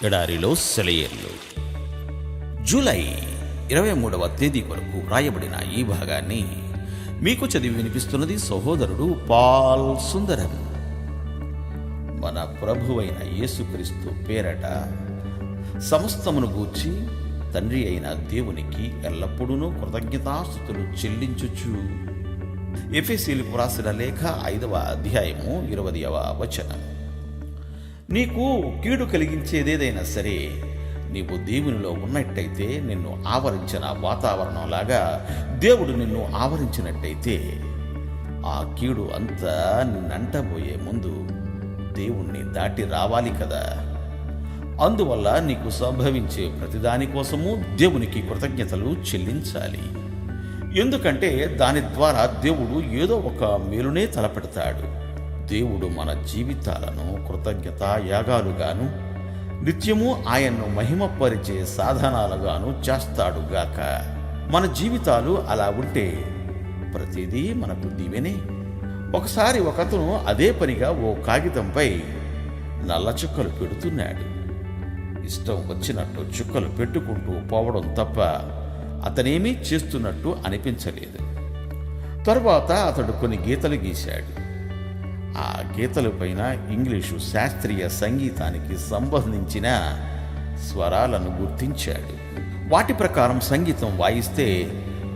ఎడారిలో సెలయేర్లు. జూలై 23వ తేదీ కొరకు వ్రాయబడిన ఈ భాగాన్ని మీకు చదివి వినిపిస్తున్నది సహోదరుడు పాల్ సుందరం. మన ప్రభువైన యేసుక్రీస్తు పేరట సమస్తమును గూర్చి తండ్రి అయిన దేవునికి ఎల్లప్పుడూ కృతజ్ఞతాస్తుతులు చెల్లించుచు. ఎఫెసీయులకు రాసిన లేఖ 5వ అధ్యాయము 20వ వచనం. నీకు కీడు కలిగించేదేదైనా సరే నీవు దేవునిలో ఉన్నట్టయితే, నిన్ను ఆవరించిన వాతావరణంలాగా దేవుడు నిన్ను ఆవరించినట్టయితే, ఆ కీడు అంతా నిన్నంటబోయే ముందు దేవుణ్ణి దాటి రావాలి కదా. అందువల్ల నీకు సంభవించే ప్రతిదాని కోసము దేవునికి కృతజ్ఞతలు చెల్లించాలి. ఎందుకంటే దాని ద్వారా దేవుడు ఏదో ఒక మేలునే తలపెడతాడు. దేవుడు మన జీవితాలను కృతజ్ఞత యాగాలుగాను నిత్యము ఆయన్ను మహిమపరిచే సాధనాలుగాను చేస్తాడుగాక. మన జీవితాలు అలా ఉంటే ప్రతిదీ మనకు దీవెనే. ఒకసారి ఒకతను అదే పనిగా ఓ కాగితంపై నల్ల చుక్కలు పెడుతున్నాడు. ఇష్టం వచ్చినట్టు చుక్కలు పెట్టుకుంటూ పోవడం తప్ప అతనేమీ చేస్తున్నట్టు అనిపించలేదు. తరువాత అతడు కొన్ని గీతలు గీశాడు. ఆ గీతల పైన ఇంగ్లీషు శాస్త్రీయ సంగీతానికి సంబంధించిన స్వరాలను గుర్తించాడు. వాటి ప్రకారం సంగీతం వాయిస్తే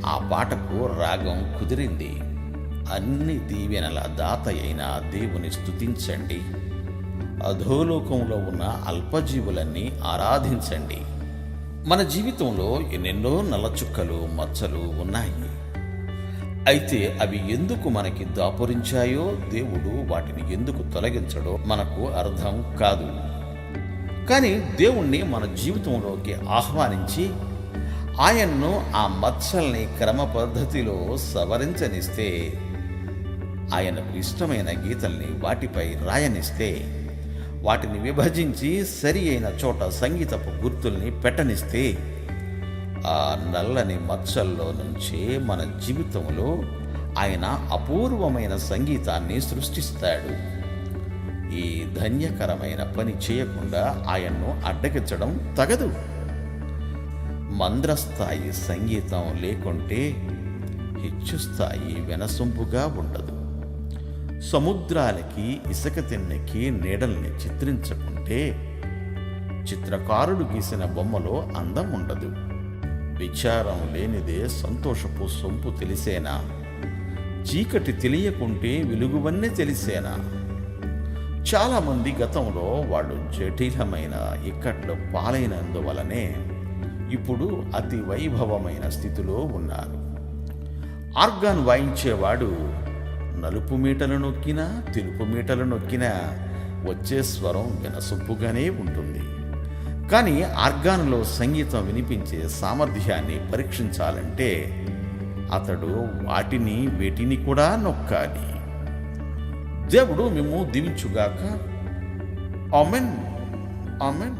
ఆ పాటకు రాగం కుదిరింది. అన్ని దీవెనల దాత అయిన దేవుని స్తుతించండి, అధోలోకంలో ఉన్న అల్పజీవులన్నీ ఆరాధించండి. మన జీవితంలో ఎన్నెన్నో నల్లచుక్కలు మచ్చలు ఉన్నాయి. అయితే అవి ఎందుకు మనకి దాపురించాయో, దేవుడు వాటిని ఎందుకు తొలగించడో మనకు అర్థం కాదు. కానీ దేవుణ్ణి మన జీవితంలోకి ఆహ్వానించి ఆయన్ను ఆ మచ్చల్ని క్రమ పద్ధతిలో సవరించనిస్తే, ఆయనకు ఇష్టమైన గీతల్ని వాటిపై రాయనిస్తే, వాటిని విభజించి సరి అయిన చోట సంగీతపు గుర్తుల్ని పెట్టనిస్తే, ఆ నల్లని మచ్చల్లో నుంచే మన జీవితంలో ఆయన అపూర్వమైన సంగీతాన్ని సృష్టిస్తాడు. ఈ ధన్యకరమైన పని చేయకుండా ఆయన్ను అడ్డగించడం తగదు. మంద్రస్థాయి సంగీతం లేకుంటే హెచ్చుస్థాయి వినసొంపుగా ఉండదు. సముద్రాలకి ఇసుక తిన్నెకి నీడల్ని చిత్రించకుంటే చిత్రకారుడు గీసిన బొమ్మలో అందం ఉండదు. విచారం లేనిదే సంతోషపు సొంపు తెలిసేనా? చీకటి తెలియకుంటే వెలుగువన్నీ తెలిసేనా? చాలామంది గతంలో వాళ్ళు జటిలమైన ఇక్కట్లు పాలైనందువలనే ఇప్పుడు అతి వైభవమైన స్థితిలో ఉన్నారు. ఆర్గాన్ వాయించేవాడు నలుపు మీటలు నొక్కినా తెలుపు మీటలు నొక్కినా వచ్చే స్వరం వినసొంపుగానే ఉంటుంది. కానీ ఆర్గాన్లో సంగీతం వినిపించే సామర్థ్యాన్ని పరీక్షించాలంటే అతడు వాటిని వేటిని కూడా నొక్కాలి. దేవుడు మిమ్ము దీవించుగాక. ఆమెన్. ఆమెన్.